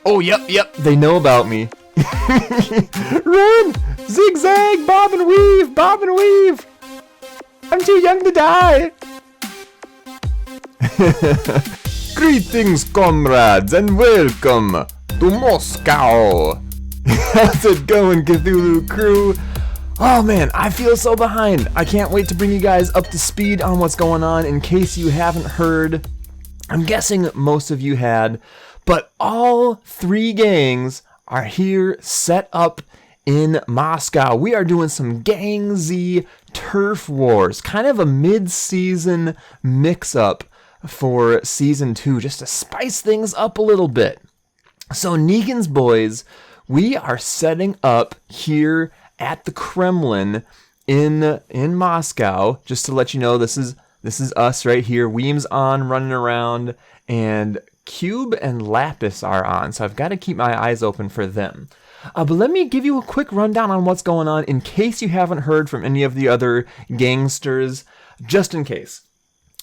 Oh, yep, they know about me. Run! Zigzag, bob and weave, bob and weave! I'm too young to die! Greetings, comrades, and welcome to Moscow! How's it going, Cthulhu crew? Oh man, I feel so behind. I can't wait to bring you guys up to speed on what's going on in case you haven't heard. I'm guessing most of you had, but all three gangs are here set up in Moscow. We are doing some GangZ turf wars, kind of a mid-season mix-up for season 2, just to spice things up a little bit. So Negan's boys, we are setting up here at the Kremlin in Moscow. Just to let you know, this is us right here. Weem's on, running around, and Cube and Lapis are on, so I've got to keep my eyes open for them. But let me give you a quick rundown on what's going on in case you haven't heard from any of the other gangsters, just in case.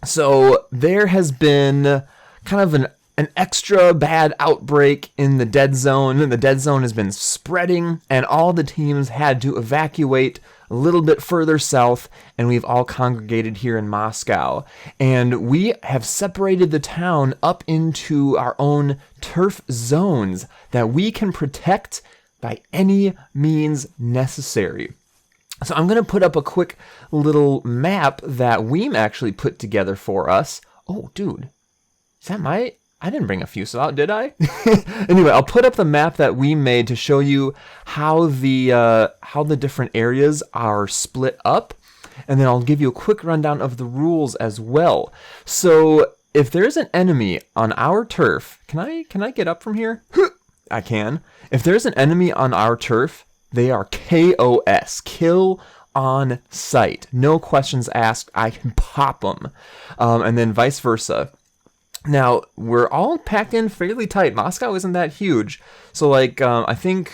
So there has been kind of an extra bad outbreak in the dead zone, and the dead zone has been spreading, and all the teams had to evacuate a little bit further south, and we've all congregated here in Moscow. And we have separated the town up into our own turf zones that we can protect by any means necessary. So I'm going to put up a quick little map that Weem actually put together for us. Oh, dude. Is that my... I didn't bring a fuse out, did I? Anyway, I'll put up the map that we made to show you how the different areas are split up, and then I'll give you a quick rundown of the rules as well. So if there's an enemy on our turf, can I get up from here? I can. If there's an enemy on our turf, they are KOS, kill on sight. No questions asked. I can pop them, and then vice versa. Now, we're all packed in fairly tight. Moscow isn't that huge. So, like, I think...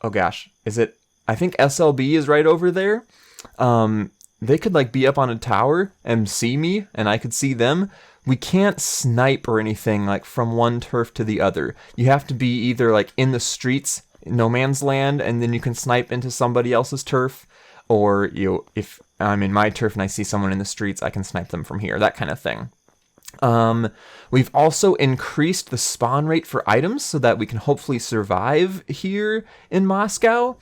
Oh, gosh. I think SLB is right over there. They could, like, be up on a tower and see me, and I could see them. We can't snipe or anything, like, from one turf to the other. You have to be either, like, in the streets, no man's land, and then you can snipe into somebody else's turf. Or, if I'm in my turf and I see someone in the streets, I can snipe them from here. That kind of thing. We've also increased the spawn rate for items so that we can hopefully survive here in Moscow.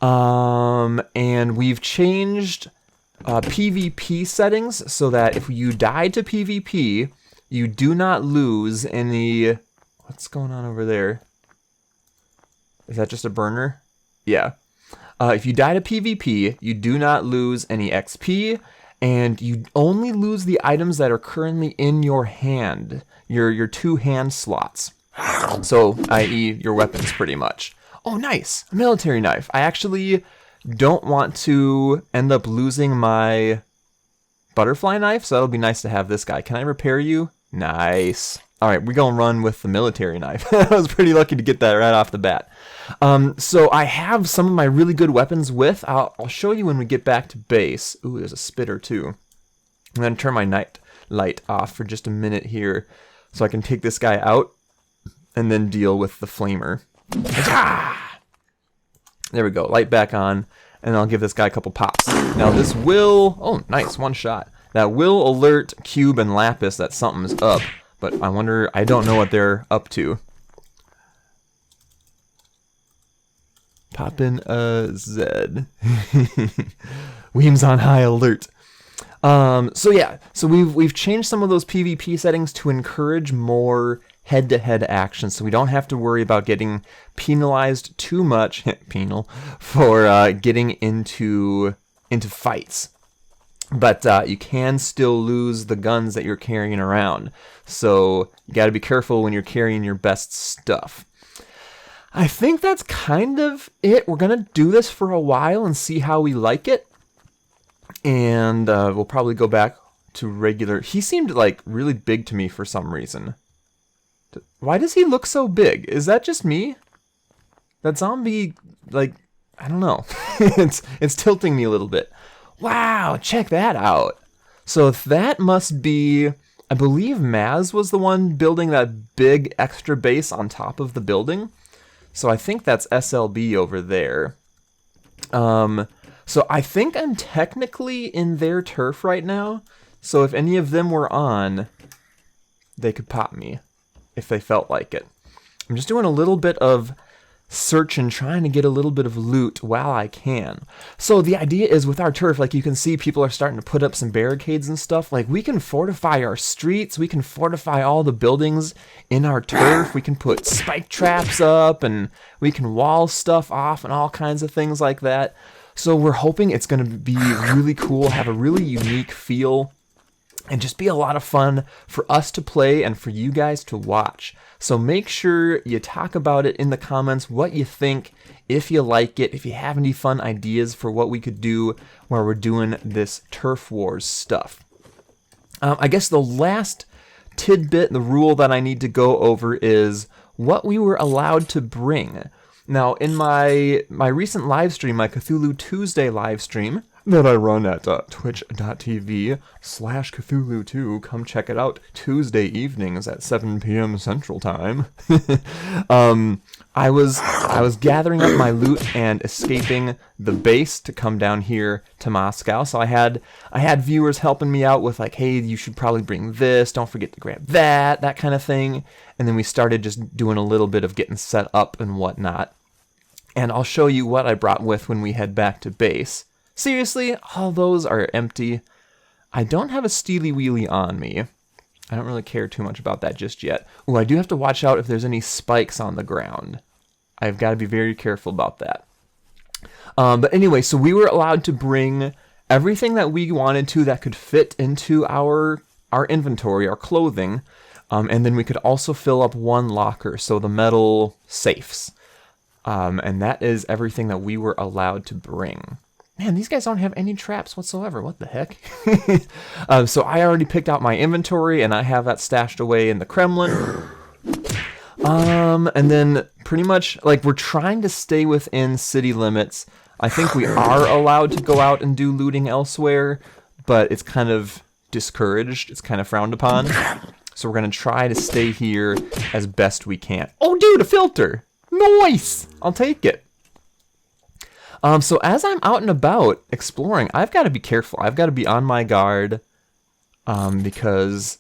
And we've changed PvP settings so that if you die to PvP, you do not lose any... What's going on over there? Is that just a burner? Yeah. If you die to PvP, you do not lose any XP, and you only lose the items that are currently in your hand, your 2 hand slots. So, i.e. your weapons, pretty much. Oh, nice! A military knife. I actually don't want to end up losing my butterfly knife, so that'll be nice to have this guy. Can I repair you? Nice. Alright, we're gonna run with the military knife. I was pretty lucky to get that right off the bat. So I have some of my really good weapons with. I'll show you when we get back to base. Ooh, there's a spitter too. I'm gonna turn my night light off for just a minute here so I can take this guy out and then deal with the flamer. There we go, light back on, and I'll give this guy a couple pops. Now this will, oh nice, 1 shot. That will alert Cube and Lapis that something's up, but I don't know what they're up to. Poppin' a Z. Weem's on high alert. So we've changed some of those PvP settings to encourage more head-to-head action, so we don't have to worry about getting penalized too much, penal, for getting into fights. But you can still lose the guns that you're carrying around, so you got to be careful when you're carrying your best stuff. I think that's kind of it. We're going to do this for a while and see how we like it. And we'll probably go back to regular... He seemed like really big to me for some reason. Why does he look so big? Is that just me? That zombie, like, I don't know. It's tilting me a little bit. Wow, check that out. So that must be I believe Maz was the one building that big extra base on top of the building. So I think that's SLB over there. So I think I'm technically in their turf right now. So if any of them were on, they could pop me if they felt like it. I'm just doing a little bit of searching, trying to get a little bit of loot while I can. So the idea is with our turf, like you can see people are starting to put up some barricades and stuff. Like we can fortify our streets, we can fortify all the buildings in our turf, we can put spike traps up, and we can wall stuff off and all kinds of things like that. So we're hoping it's going to be really cool, have a really unique feel, and just be a lot of fun for us to play and for you guys to watch. So make sure you talk about it in the comments, what you think, if you like it, if you have any fun ideas for what we could do while we're doing this Turf Wars stuff. I guess the last tidbit, the rule that I need to go over is what we were allowed to bring. Now, in my recent live stream, my Cthulhu Tuesday live stream, that I run at twitch.tv/CthulhuToo. Come check it out Tuesday evenings at 7 p.m. Central Time. I was gathering up my loot and escaping the base to come down here to Moscow. So I had viewers helping me out with like, hey, you should probably bring this. Don't forget to grab that kind of thing. And then we started just doing a little bit of getting set up and whatnot. And I'll show you what I brought with when we head back to base. Seriously, all those are empty. I don't have a Steely Wheelie on me. I don't really care too much about that just yet. Ooh, I do have to watch out if there's any spikes on the ground. I've got to be very careful about that. But anyway, so we were allowed to bring everything that we wanted to that could fit into our inventory, our clothing. And then we could also fill up one locker, so the metal safes. And that is everything that we were allowed to bring. Man, these guys don't have any traps whatsoever. What the heck? So I already picked out my inventory, and I have that stashed away in the Kremlin. And then pretty much, like, we're trying to stay within city limits. I think we are allowed to go out and do looting elsewhere, but it's kind of discouraged. It's kind of frowned upon. So we're going to try to stay here as best we can. Oh, dude, a filter! Nice! I'll take it. So as I'm out and about exploring, I've got to be careful. I've got to be on my guard because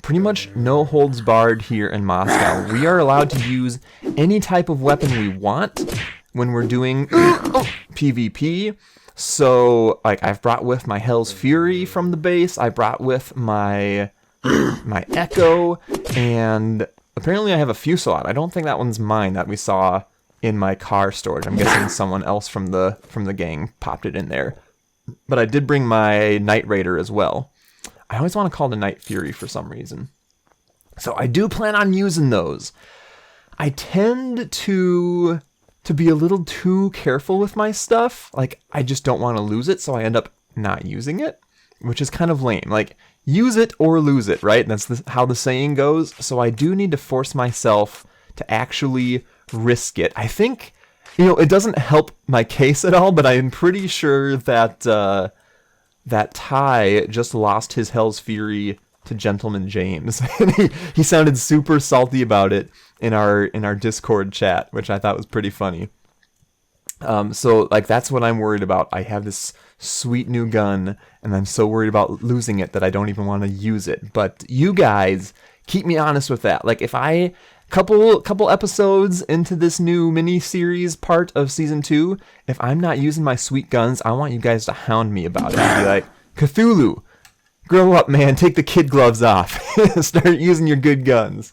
pretty much no holds barred here in Moscow. We are allowed to use any type of weapon we want when we're doing PvP. So, like, I've brought with my Hell's Fury from the base. I brought with my Echo, and apparently I have a Fusillade. I don't think that one's mine that we saw in my car storage. I'm guessing someone else from the gang popped it in there. But I did bring my Night Raider as well. I always want to call it a Night Fury for some reason. So I do plan on using those. I tend to be a little too careful with my stuff. Like, I just don't want to lose it, so I end up not using it, which is kind of lame. Like, use it or lose it, right? That's how the saying goes. So I do need to force myself to actually risk it. I think, it doesn't help my case at all, but I'm pretty sure that that Ty just lost his Hell's Fury to Gentleman James. he sounded super salty about it in our Discord chat, which I thought was pretty funny. So like that's what I'm worried about. I have this sweet new gun, and I'm so worried about losing it that I don't even want to use it. But you guys keep me honest with that. Like if I couple episodes into this new mini-series part of Season 2, if I'm not using my sweet guns, I want you guys to hound me about it. And be like, Cthulhu, grow up, man. Take the kid gloves off. Start using your good guns.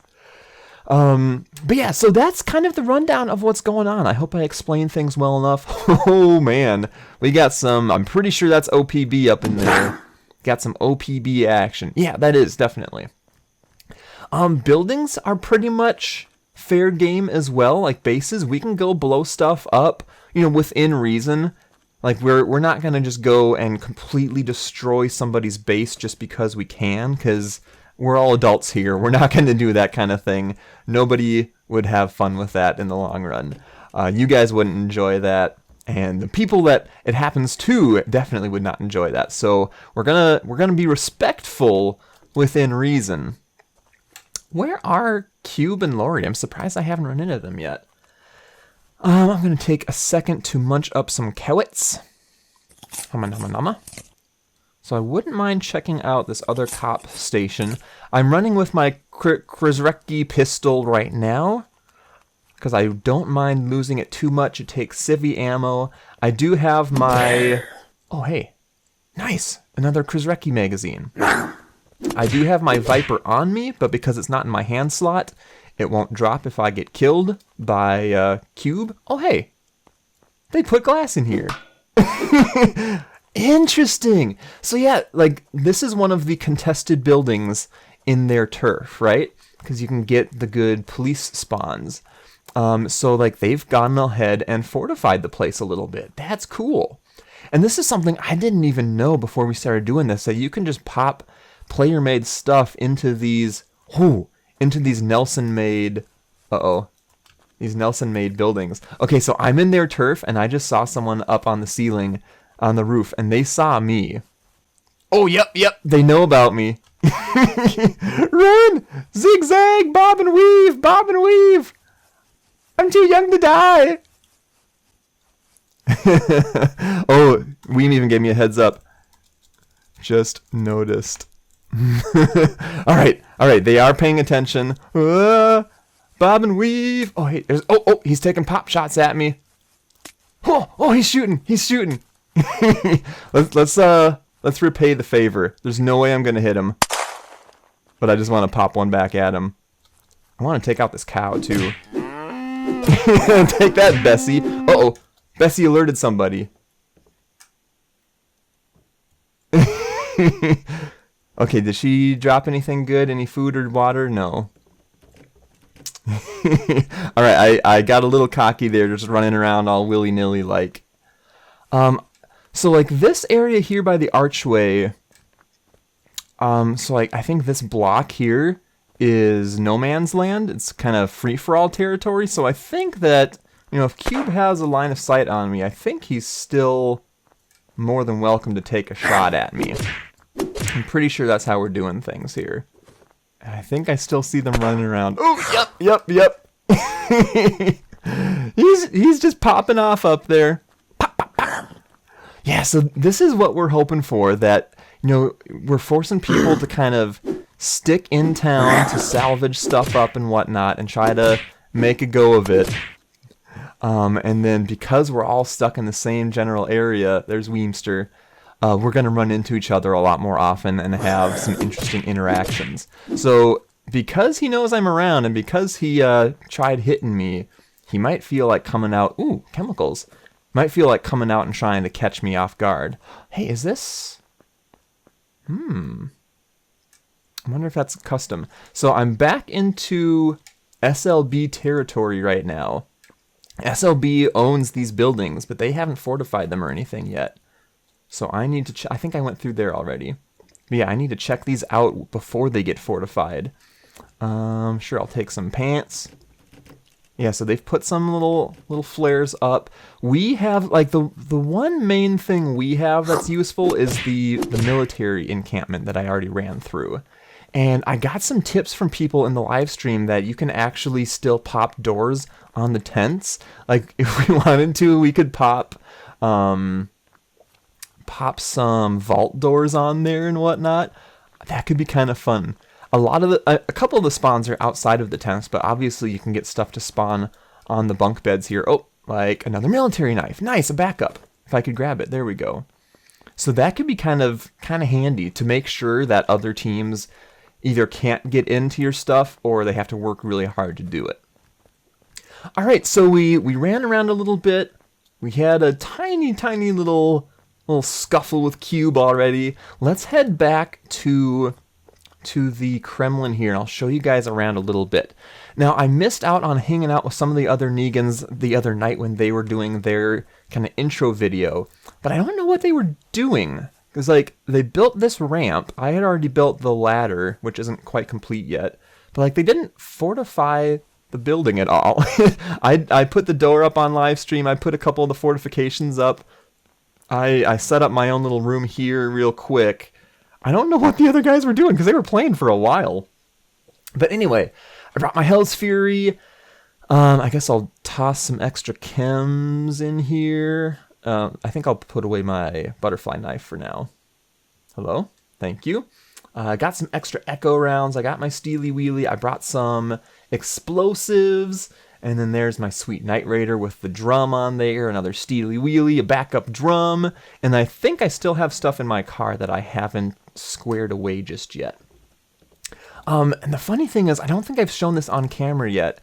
But yeah, so that's kind of the rundown of what's going on. I hope I explained things well enough. Oh, man. We got some, I'm pretty sure that's OPB up in there. Got some OPB action. Yeah, that is, definitely. Buildings are pretty much fair game as well. Like bases, we can go blow stuff up, within reason. Like we're not gonna just go and completely destroy somebody's base just because we can, because we're all adults here. We're not gonna do that kind of thing. Nobody would have fun with that in the long run. You guys wouldn't enjoy that, and the people that it happens to definitely would not enjoy that. So we're gonna be respectful within reason. Where are Cube and Lori? I'm surprised I haven't run into them yet. I'm going to take a second to munch up some carrots. Hama. So I wouldn't mind checking out this other cop station. I'm running with my Krizrecki pistol right now, because I don't mind losing it too much. It takes civvy ammo. I do have my... Oh, hey. Nice. Another Krizrecki magazine. I do have my Viper on me, but because it's not in my hand slot, it won't drop if I get killed by Cube. Oh, hey. They put glass in here. Interesting. So yeah, like, this is one of the contested buildings in their turf, right? Because you can get the good police spawns. So, like, they've gone ahead and fortified the place a little bit. That's cool. And this is something I didn't even know before we started doing this, that you can just pop player-made stuff into these, Nelson-made, these Nelson-made buildings. Okay, so I'm in their turf, and I just saw someone up on the ceiling, on the roof, and they saw me. Oh, yep, they know about me. Run! Zigzag! Bob and weave! I'm too young to die! Oh, Weem even gave me a heads up. Just noticed. Alright, they are paying attention. Bob and weave! Oh, hey, he's taking pop shots at me. Oh, he's shooting! Let's repay the favor. There's no way I'm gonna hit him. But I just want to pop one back at him. I want to take out this cow, too. Take that, Bessie. Uh-oh. Bessie alerted somebody. Okay, did she drop anything good? Any food or water? No. Alright, I got a little cocky there, just running around all willy-nilly like. So like this area here by the archway, so like I think this block here is no man's land. It's kind of free-for-all territory, so I think that, you know, if Cube has a line of sight on me, I think he's still more than welcome to take a shot at me. I'm pretty sure that's how we're doing things here. I think I still see them running around. Oh, yep. He's just popping off up there. Pop. Yeah, so this is what we're hoping for, that, you know, we're forcing people to kind of stick in town to salvage stuff up and whatnot and try to make a go of it. And then because we're all stuck in the same general area, there's Weemster, we're going to run into each other a lot more often and have some interesting interactions. So because he knows I'm around and because he tried hitting me, he might feel like coming out... Ooh, chemicals. Might feel like coming out and trying to catch me off guard. Hey, is this... I wonder if that's custom. So I'm back into SLB territory right now. SLB owns these buildings, but they haven't fortified them or anything yet. So I need to I think I went through there already. But yeah, I need to check these out before they get fortified. Sure, I'll take some pants. Yeah, so they've put some little flares up. We have, like, the one main thing we have that's useful is the military encampment that I already ran through. And I got some tips from people in the live stream that you can actually still pop doors on the tents. Like, if we wanted to, we could pop some vault doors on there and whatnot. That could be kind of fun. A couple of the spawns are outside of the tents, but obviously you can get stuff to spawn on the bunk beds here. Oh, like another military knife. Nice, a backup. If I could grab it, there we go. So that could be kind of handy to make sure that other teams either can't get into your stuff or they have to work really hard to do it. All right, so we ran around a little bit. We had a tiny little scuffle with Cube already. Let's head back to the Kremlin here, and I'll show you guys around a little bit. Now, I missed out on hanging out with some of the other Negans the other night when they were doing their kind of intro video, but I don't know what they were doing, because, like, they built this ramp. I had already built the ladder, which isn't quite complete yet, but, like, they didn't fortify the building at all. I put the door up on live stream. I put a couple of the fortifications up. I set up my own little room here real quick. I don't know what the other guys were doing because they were playing for a while. But anyway, I brought my Hell's Fury. I guess I'll toss some extra chems in here. I think I'll put away my butterfly knife for now. Hello? Thank you. I got some extra echo rounds. I got my Steely Wheelie. I brought some explosives. And then there's my sweet Night Raider with the drum on there. Another Steely Wheelie, a backup drum. And I think I still have stuff in my car that I haven't squared away just yet. And the funny thing is, I don't think I've shown this on camera yet.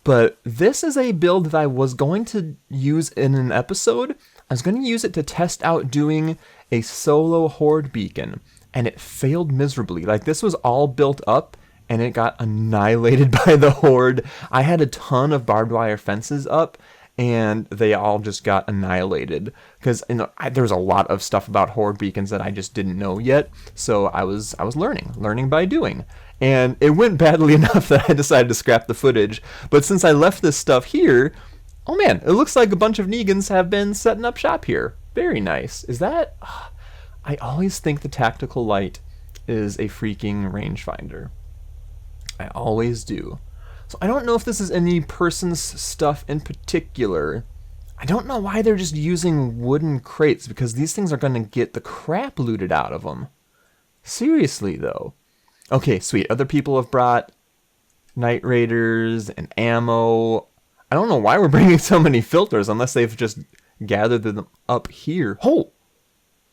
But this is a build that I was going to use in an episode. I was going to use it to test out doing a solo horde beacon. And it failed miserably. Like, this was all built up, and it got annihilated by the horde. I had a ton of barbed wire fences up, and they all just got annihilated. Because there was a lot of stuff about horde beacons that I just didn't know yet. So I was learning by doing. And it went badly enough that I decided to scrap the footage. But since I left this stuff here, oh man, it looks like a bunch of Negans have been setting up shop here. Very nice. Is that... I always think the tactical light is a freaking rangefinder. I always do. So I don't know if this is any person's stuff in particular. I don't know why they're just using wooden crates, because these things are going to get the crap looted out of them. Seriously, though. Okay, sweet. Other people have brought Night Raiders and ammo. I don't know why we're bringing so many filters unless they've just gathered them up here.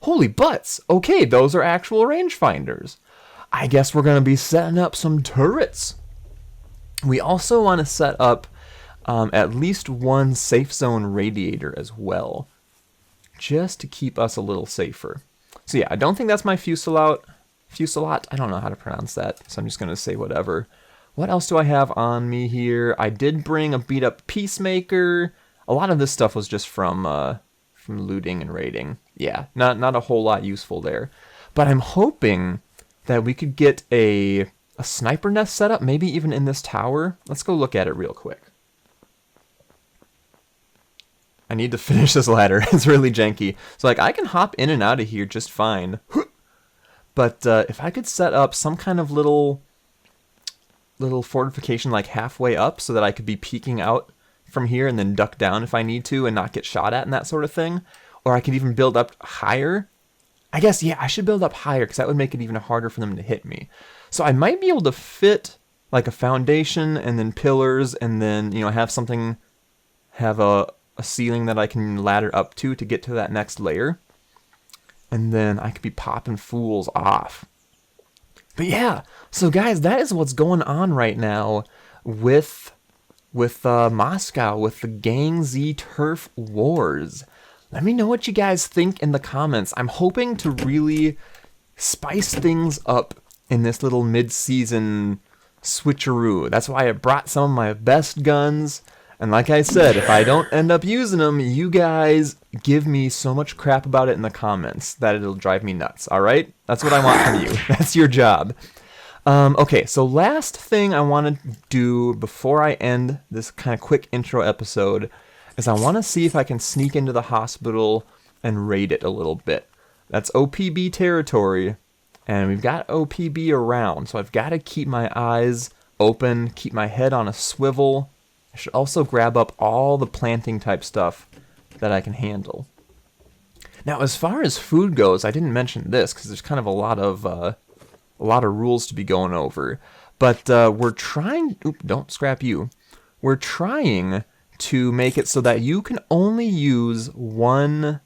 Holy butts! Okay, those are actual rangefinders. I guess we're going to be setting up some turrets. We also want to set up at least one safe zone radiator as well, just to keep us a little safer. So yeah, I don't think that's my fuselage. I don't know how to pronounce that, so I'm just going to say whatever. What else do I have on me here? I did bring a beat up Peacemaker. A lot of this stuff was just from looting and raiding. Yeah, not a whole lot useful there. But I'm hoping that we could get a sniper nest set up, maybe even in this tower. Let's go look at it real quick. I need to finish this ladder. It's really janky. So like I can hop in and out of here just fine. But if I could set up some kind of little fortification like halfway up so that I could be peeking out from here and then duck down if I need to and not get shot at and that sort of thing. Or I could even build up higher. I guess, yeah, I should build up higher because that would make it even harder for them to hit me. So I might be able to fit like a foundation and then pillars and then, you know, have a ceiling that I can ladder up to get to that next layer. And then I could be popping fools off. But yeah, so guys, that is what's going on right now with Moscow, with the GangZ Turf Wars. Let me know what you guys think in the comments. I'm hoping to really spice things up in this little mid-season switcheroo. That's why I brought some of my best guns. And like I said, if I don't end up using them, you guys give me so much crap about it in the comments that it'll drive me nuts, alright? That's what I want from you. That's your job. Okay, so last thing I want to do before I end this kind of quick intro episode is I want to see if I can sneak into the hospital and raid it a little bit. That's OPB territory, and we've got OPB around, so I've got to keep my eyes open, keep my head on a swivel. I should also grab up all the planting type stuff that I can handle. Now, as far as food goes, I didn't mention this because there's kind of a lot of rules to be going over. But we're trying... Oop, don't scrap you. We're trying to make it so that you can only use one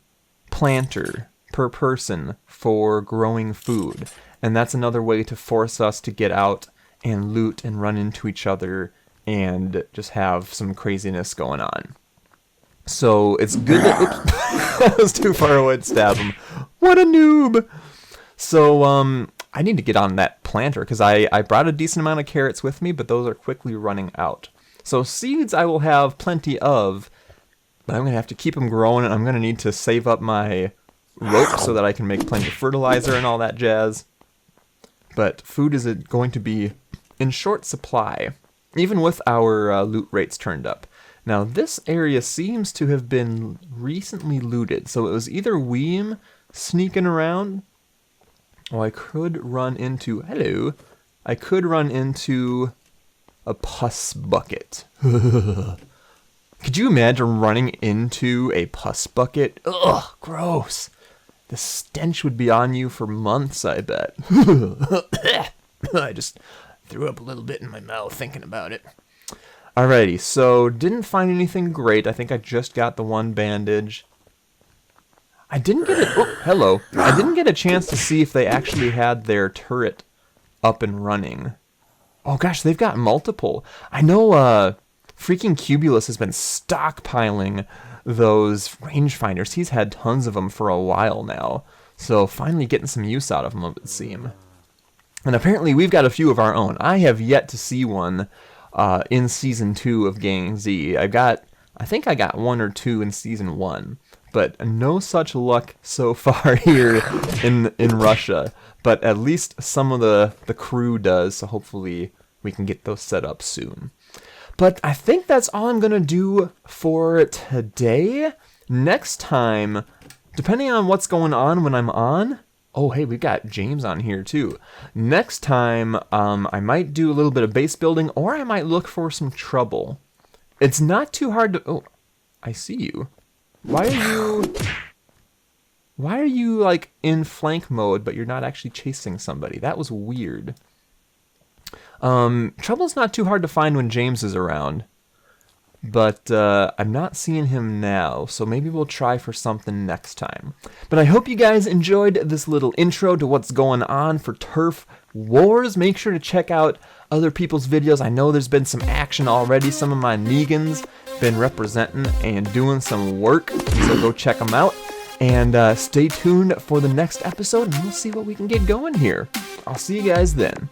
planter per person for growing food. And that's another way to force us to get out and loot and run into each other and just have some craziness going on. So it's good that... Oops, that was too far away to stab him. What a noob! So, I need to get on that planter because I brought a decent amount of carrots with me, but those are quickly running out. So seeds I will have plenty of, but I'm going to have to keep them growing, and I'm going to need to save up my rope so that I can make plenty of fertilizer and all that jazz. But food is going to be in short supply, even with our loot rates turned up. Now, this area seems to have been recently looted, so it was either Weem sneaking around, Oh, I could run into... Hello. I could run into a pus bucket. Could you imagine running into a pus bucket? Ugh, gross. The stench would be on you for months, I bet. I just threw up a little bit in my mouth thinking about it. Alrighty, so didn't find anything great. I think I just got the one bandage. I didn't get it. Oh, hello. I didn't get a chance to see if they actually had their turret up and running. Oh gosh, they've got multiple. I know freaking Cubulus has been stockpiling those rangefinders. He's had tons of them for a while now. So finally getting some use out of them, it would seem. And apparently we've got a few of our own. I have yet to see one in Season 2 of GangZ. I think I got 1 or 2 in Season 1. But no such luck so far here in Russia. But at least some of the crew does, so hopefully we can get those set up soon. But I think that's all I'm going to do for today. Next time, depending on what's going on when I'm on... Oh, hey, we've got James on here, too. Next time, I might do a little bit of base building, or I might look for some trouble. It's not too hard to... Oh, I see you. Why are you, like, in flank mode, but you're not actually chasing somebody? That was weird. Trouble's not too hard to find when James is around. But I'm not seeing him now, so maybe we'll try for something next time. But I hope you guys enjoyed this little intro to what's going on for Turf Wars. Make sure to check out other people's videos. I know there's been some action already. Some of my Negans been representing and doing some work, so go check them out. And stay tuned for the next episode, and we'll see what we can get going here. I'll see you guys then.